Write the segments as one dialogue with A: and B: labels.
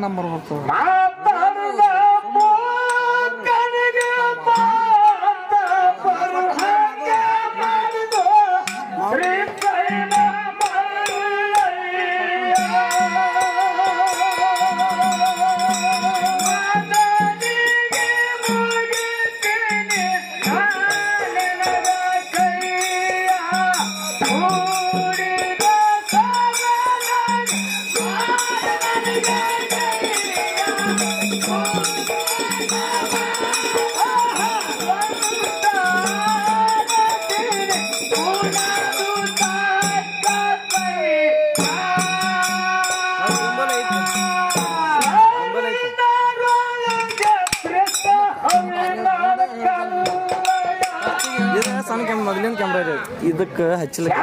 A: Number ಬರ್ತದೆ. ಮೊದಲಿನ camera ಇದಕ್ಕೆ ಹಚ್ಚಲಿಕ್ಕೆ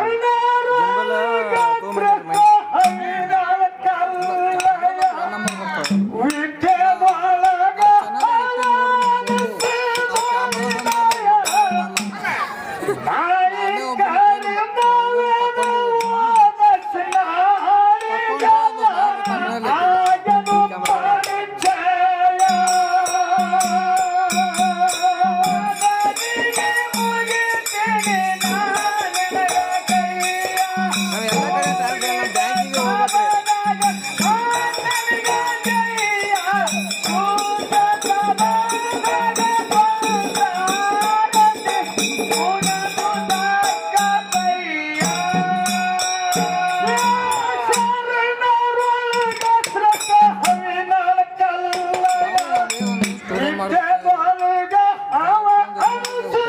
A: ಬ್ಯಾಂಕಿಗೆ ಹೋಗ್ಬೇಕ್ರಿ.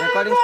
A: ರೆಕಾರ್ಡಿಂಗ್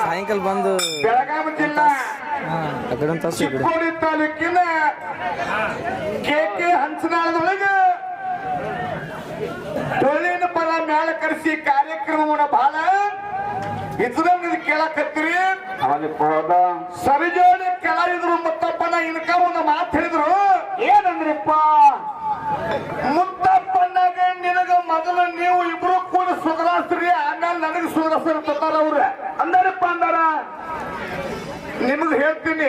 A: ಸಾಯಂಕಾಲ ಬಂದು
B: ಬೆಳಗಾವಿ ಜಿಲ್ಲಾ
A: ಚಿಕ್ಕೋಡಿ
B: ತಾಲೂಕಿನ ಕೆಕೆ ಹಂಚನಾಳದೊಳಗ ಟೊಳ್ಳಿನ ಪದ ಮ್ಯಾಲ ಕರೆಸಿ ಕಾರ್ಯಕ್ರಮವನ್ನ ಬಹಳ ಇದ್ರಂಗ ಕೇಳಕತ್ತೀರಿ. ಸರಿಜೋಡಿ ಕಲಾವಿದರು ಮುತ್ತಪ್ಪನ ಇನ್ಕ ಒಂದು ಮಾತು ಹೇಳಿದ್ರು. ಏನಂದ್ರಿಪ್ಪ? ಮುತ್ತಪ್ಪನಾಗ ನಿನಗ ಮೊದಲು ನೀವು ಇಬ್ರು ಕೂಡ ಸುಧಾರಿಸ್ರಿ, ಆಮೇಲೆ ನನಗೆ ಸುಧಾರಿಸ್ತಾರ ಅವ್ರ ಅಂದಾರಪ್ಪ ಅಂದಾರ. ನಿಮಗೆ ಹೇಳ್ತೀನಿ,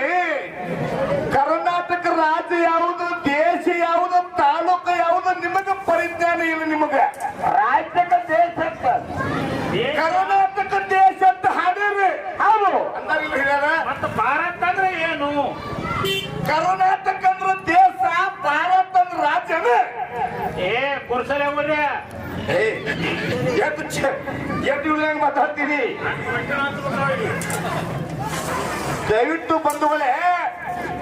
B: ಕರ್ನಾಟಕ ರಾಜ್ಯ ಯಾವುದು, ದೇಶ ಯಾವುದು, ತಾಲೂಕು ಯಾವುದು ನಿಮಗೆ ಪರಿಜ್ಞಾನ ಇಲ್ಲ. ನಿಮಗೆ ರಾಜ್ಯಕ ದೇಶ ಕರ್ನಾಟಕ ದೇಶ ಅಂತ ಹಾಡಿರಿ. ಹೌದು ಮತ್ತೆ ಭಾರತ ಅಂದ್ರೆ ಏನು? ಕರ್ನಾಟಕ ಅಂದ್ರೆ ದೇಶ, ಭಾರತ ಅಂದ್ರೆ ರಾಜ್ಯನ. ಕುರ್ಸಲೆ ಎಷ್ಟು ಮಾತಾಡ್ತೀನಿ. ದಯವಿಟ್ಟು ಬಂಧುಗಳೇ,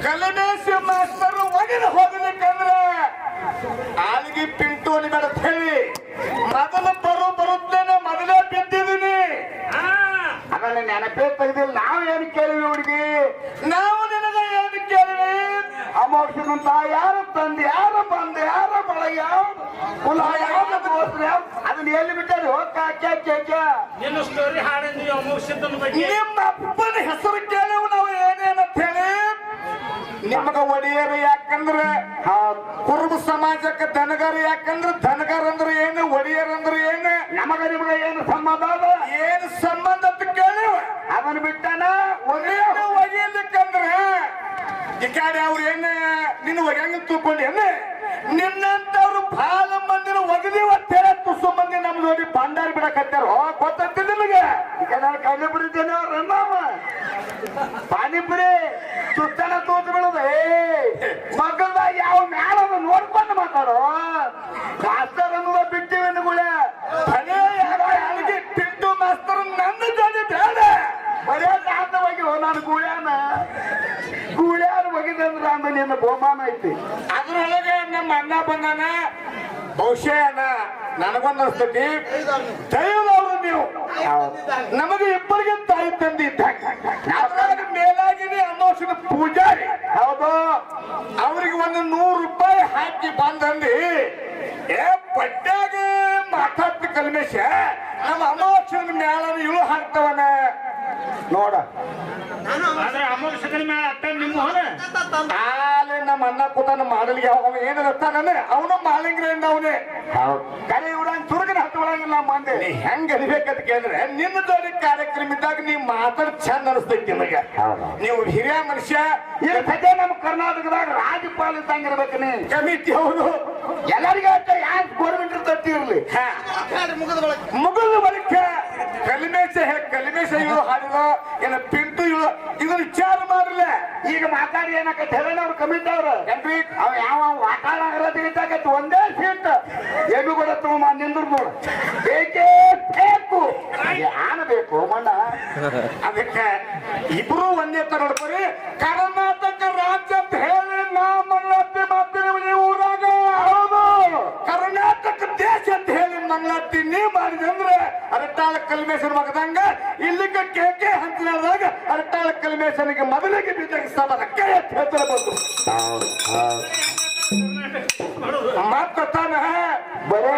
B: ಕಲಮೇಶ ಮಾಸ್ತರ್ ಒಗೆದು ಹೋಗಬೇಕಂದ್ರೆ ಆಲ್ಗಿ ಪಿಂಟು ಅನಿಬೇಡ ಹೇಳಿ ಮೊದಲು ಬರುತ್ತೇನೆ, ಮೊದಲೇ ಬಿದ್ದಿದ್ದೀನಿ. ಅದನ್ನ ನೆನಪೇ ತೆಗೆದಿಲ್ಲ. ನಾವು ಏನು ಕೇಳಿವಿ ಹುಡುಗಿ? ನಾವು ನಿನಗೆ ಏನು ಕೇಳಿವಿ? ಅಮೋಕ್ಷನಂತ ಯಾರು ತಂದೆ, ಯಾರು ಬಂದೆ, ಯಾರ ಬಳಗ, ಕುಲ ಯಾವ್ದು ಗೋಸ್ರ, ಅದನ್ನ ಎಲ್ಲಿ ಬಿಟ್ಟರು? ನಿಮ್ಮ ಅಪ್ಪನ ಹೆಸರು ಕೇಳಿವು ನಾವು ಏನೇನಂತ ಹೇಳಿ. ನಿಮಗ ಒಡೆಯರು ಯಾಕಂದ್ರೆ ಕುರುಬ ಸಮಾಜಕ್ಕೆ ದನಗಾರ, ಯಾಕಂದ್ರೆ ದನಗಾರ ಅಂದ್ರೆ ಏನು, ಒಡೆಯರ್ ಅಂದ್ರೆ ಏನು, ನಮಗ ನಿಮಗ ಏನು ಸಂಬಂಧ ಅದ? ಏನು ಸಂಬಂಧ ಅಂತ ಕೇಳಿವ. ಅದನ್ನ ಬಿಟ್ಟಾನ ಒಡೆಯರು ಒಗೆಯಲಿಕ್ಕಂದ್ರೆ ಈ ಕಡೆ ಅವ್ರು ಏನ ನಿನ್ನ ಒಗ್ಯಂಗ ತೂಕೊಂಡಿ ಅಂದ್ರೆ ನಿನ್ನಂತವ್ರು ಬಹಳ ಮಂದಿನ ಒಗದಿವ ತುಸು ಮಂದಿ ನಮ್ ನೋಡಿ ಭಂಡಾರ ಬಿಡಕತ್ತಾರ. ಗೊತ್ತಂತ ನಿಮಗೆ? ಈಗ ನಾನು ಕಣ್ಣು ಬಿಡಿದ್ದೇನೆ ರನ್ನಾಮ ಪಾನಿಪುರಿ ಸುತ್ತನ ತೂತು ಬಿಡುದ ಮಗಲ್ದಾಗ ಯಾವ ಮ್ಯಾಲದ ನೋಡ್ಕೊಂಡು ಮಾತಾಡೋ. ಮಾಸ್ತರ್ ಅನ್ನೋದ ಬಿಟ್ಟಿವಿ ಗುಳೆ ಬರೇ ಯಾರಿಗೆ ತಿಂಡು ಮಾಸ್ತರ್ ನನ್ನ ಜೊತೆ ಬೇಡ. ಬರೇ ಶಾಂತವಾಗಿ ನಾನು ಗೂಳ್ಯಾನ ಒಗಿದಂದ್ರ ಆಮೇಲೆ ನಿನ್ನ ಬಹುಮಾನ ಐತಿ. ಅದ್ರೊಳಗೆ ನಮ್ಮ ಅಣ್ಣ ಬಂದಾನ. ಬಹುಶಃ ಅಣ್ಣ ನನಗೊಂದು ಅನ್ಸ್ತತಿ, ದೈವದವ್ರು ನೀವು. ನಮಗೆ ಇಬ್ಬರಿಗೆ ತಾಯಿ ತಂದೆ ಇದ್ದಾಗ ಮೇಲಾಗಿ ಪೂಜಾರಿ ಹೌದು ಅವ್ರಿಗೆ ಒಂದು 100 ರೂಪಾಯಿ ಹಾಕಿ ಬಂದಂದಿ ಏ ಪಟ್ಟ್ಯಾಗ ಮಾತಾಡ್ತಿ ಕಲ್ಮೇಶ ನಮ್ಮ ಅಮಾವಾಸ್ಯನ ಮ್ಯಾಲ ಇಳು ಹಾಕ್ತವನ ನೋಡ
C: ಆದ್ರೆ ಅಮೋಕ್ಷಕನ ಮ್ಯಾಲ ಅಟ್ಟ ನಿಮ್ಮ
B: ಆಲೆ ನಮ್ಮ ಅಣ್ಣ ಕೂತಾನ ಮಾಡಲಿಗೆ ಅವನು ಏನು ಇರ್ತಾನೆ ಅವನು ಮಾಲಿಂಗ್ರಿಂದ ಅವನೇ ಕರೆ ಇವ್ರಂಗ್ ಸುರುಗಿನ ಹತ್ತೊಳಗಿಲ್ಲ ಮಂದಿ ನೀ ಹೆಂಗ್ ಅರಿಬೇಕಂತ ಕೇಳಿದ್ರೆ ನಿನ್ನ ಜೋಡಿ ಕಾರ್ಯಕ್ರಮ ಇದ್ದಾಗ ನೀ ಮಾತಾಡ್ ಚಂದ ಅನಿಸ್ತೈತಿ ನಿಮಗೆ ನೀವು ಹಿರಿಯ ಮನುಷ್ಯ ಈ ಸದ್ಯ ನಮ್ಮ ಕರ್ನಾಟಕದಾಗ ರಾಜ್ಯಪಾಲ ಇದ್ದಂಗ ಇರ್ಬೇಕು ನೀ ಕಮಿಟಿ ಹೌದು ಎಲ್ಲರಿಗೂ ಅಷ್ಟ ಯಾಕೆ ಗೋರ್ಮೆಂಟ್ ತಟ್ಟಿ ಇರ್ಲಿ ಮುಗಿದ ಬಳಿಕ ಕಲಿಮೇಶ ಇಳು ಹಾಡಿದ ಏನ ಪಿಂಟು ಇಳು ಇದನ್ನ ವಿಚಾರ ಮಾಡಲ್ಲ ಈಗ ಮಾತಾಡಿ ಏನಾಕೈತೆ ಹೇಳ ಅವ್ರು ಕಮಿಟಿ ಅವ್ರು ಏನ್ರಿ ಅವ್ ಯಾವ ವಾತಾವರಣ ಒಂದೇ ಸೀಟ್ ಏನು ಕೊಡತ್ತು ನಿಂದ್ರು ನೋಡ ಬೇಕೇ ಬೇಕು ಯಾನ ಬೇಕು ಮಣ್ಣ ಅದಕ್ಕೆ ಇಬ್ರು ಒಂದೇ ತರ ನೋಡ್ಕೊರಿ ಕರ್ನಾಟಕ ರಾಜ್ಯ ಅಂತ ಹೇಳಿ ನಾ ಮಂಗಳಾರತಿ ಮಾಡ್ತೀನಿ ಈ ಊರಾಗ ಹೌದು ಕರ್ನಾಟಕ ದೇಶ ಅಂತ ಹೇಳಿ ಮಂಗಳಾರತಿ ನೀ ಮಾಡಿದೆ ಅಂದ್ರೆ ಅರಟಾಳ ಕಲ್ಮೇಶ್ವರ ಮಗದಂಗ ಇಲ್ಲಿಗೆ ಕೇಕೆ ಹಂಚಿದಾಗ ಅರಟಾಳ ಕಲ್ಮೇಶ್ವರಿಗೆ ಮೊದಲಿಗೆ ಬಿದ್ದಾಗ ಸಭದ ಕೈ ಎತ್ತಿ ಹೇಳ್ತಾರೆ ಬಂದು ಮತ್ತ ತಾನ ಬರೇ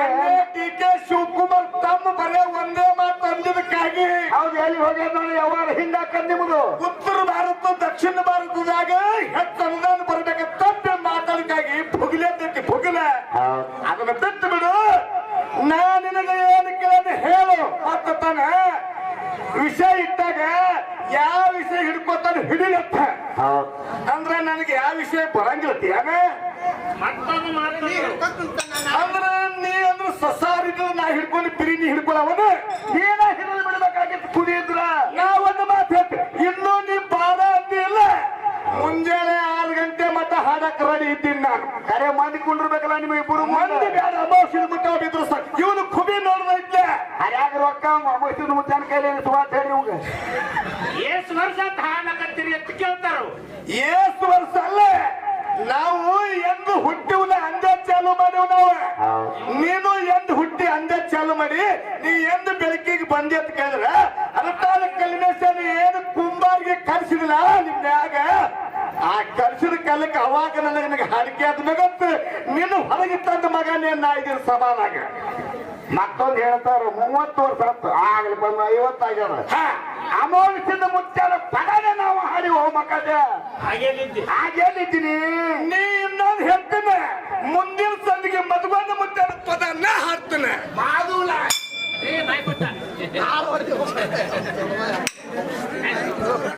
B: ಡಿ ಕೆ ಶಿವಕುಮಾರ್ ತಮ್ಮ ಬರೇ ಒಂದೇ ಮಾತು ಅಂದಿದ್ದಕ್ಕಾಗಿ ಹೌದು ಎಲ್ಲಿ ಹೋಗ್ಯ ನೋಡಿ ಯಾವಾಗ ಹಿಂಗಾಕಂದ್ ನಿಮ್ದು ಉತ್ತರ ಭಾರತ ದಕ್ಷಿಣ ಭಾರತದಾಗ ಹೆಚ್ಚು ಅನುದಾನ ಬರ್ಬೇಕಂತ ಮಾತಾಡಕ್ಕಾಗಿ ಭುಗಿಲೇದಕ್ಕೆ ಭುಗಿಲ ಅದನ್ನ ಬಿಟ್ಟು ಬಿಡು ನಾ ನಿನಗೆ ಏನು ಕೇಳ ಹೇಳು ಮತ್ತ ತಾನ ವಿಷಯ ಇಟ್ಟಾಗ ಯಾವ ವಿಷಯ ಹಿಡ್ಕೋತಾನೆ ಹಿಡಿಲತ್ತ ಅಂದ್ರೆ ನನಗೆ ಯಾವ ವಿಷಯ ಬರಂಗಿಲ್ಲ
C: ಮತ್ತೊಂದು ಮಾತು
B: ಅಂದ್ರೆ ನೀ ಅಂದ್ರೆ ಸಸಾರಿದ್ರು ನಾ ಹಿಡ್ಕೊಂಡು ಪಿರಿನಿ ಹಿಡ್ಕೊಳ್ಳವನ ನೀನ ಹಿಡಿದು ಬಿಡ್ಬೇಕಾಗಿತ್ತು ಕುಡಿಯಿದ್ರ ನಾ ಒಂದು ಮಾತು ಹೇಳ್ತೀನಿ ಇನ್ನೂ ನೀ ಬಾರ ಅಂದಿಲ್ಲ ಮುಂಜಾನೆ 6 ಗಂಟೆ ಮಟ್ಟ ಹಾಡಕ್ ರೆಡಿ ಇದ್ದೀನಿ ನಾನು ಕರೆ ಮಾಡಿಕೊಂಡಿರ್ಬೇಕಲ್ಲ ನಿಮಗೆ ಇಬ್ಬರು ಮಂದಿ ಬೇಡ ಅಮಾವಾಸ್ಯ ಮುಟ್ಟ ಬಿದ್ರು ಸಾಕು ಇವನು ಖುಬಿ ನೋಡ್ದೈತ್ಲೆ ಹರ್ಯಾಗ ರೊಕ್ಕ ಅಮಾವಾಸ್ಯ ಮುಟ್ಟಾನ ಕೈಲಿ ಸುಮಾರು ಹೇಳಿ ಇವಾಗ
C: ಎಷ್ಟು ವರ್ಷ ಅಂತ ಹಾಡ್ಲಕತ್ತೀರಿ ಅಂತ ಕೇಳ್ತಾರ
B: ಎಷ್ಟು ವರ್ಷ ಅಲ್ಲ ನಾವು ಎಂದು ಹುಟ್ಟಿವನ ಅಂದ ಚಾಲು ಮಾಡಿವ್ ನಾವು ನೀನು ಎಂದು ಹುಟ್ಟಿ ಅಂದ ಚಾಲು ಮಾಡಿ ನೀ ಎಂದು ಬೆಳಕಿಗೆ ಬಂದಿ ಅಂತ ಕೇಳಿದ್ರ ಅರಟಾಳ ಕಲ್ಮೇಶ್ವರ ಏನು ಕುಂಬಾರಿಗೆ ಕರ್ಸಿದಿಲ್ಲ ನಿಮ್ನ್ಯಾಗ ಆ ಕರ್ಸಿದ ಕಾಲಕ್ಕೆ ಅವಾಗ ನನಗೆ ಹಾಡಿಕೆ ಆದ್ಮೇಗಂತ ನೀನು ಹೊರಗಿತ್ತಂದ ಮಗನೇ ನಾ ಇದ್ದೀನಿ ಸಭಾದಾಗ ಮತ್ತೊಂದು ಹೇಳ್ತಾರ 30 ವರ್ಷ ಆಯ್ತು ಆಗ್ಲಿ ಬಂದ 50 ಆಗ್ಯಾರ ಅಮೋಘದಿಂದ ಮುಚ್ಚಾರ ಪದನೆ ನಾವು ಹಾಡಿ ಹೋಗ್ಬೇಕಾದ್ರೆ ಹಾಗೇನಿದ್ದೀನಿ ನೀ ಇನ್ನೊಂದು ಹೇಳ್ತೇನೆ ಮುಂದಿನ ಸಂದಿಗೆ ಮದುವೆನ ಮುಚ್ಚಾರ ಪದನ ಹಾಡ್ತೇನೆ ಮಾದೂಲ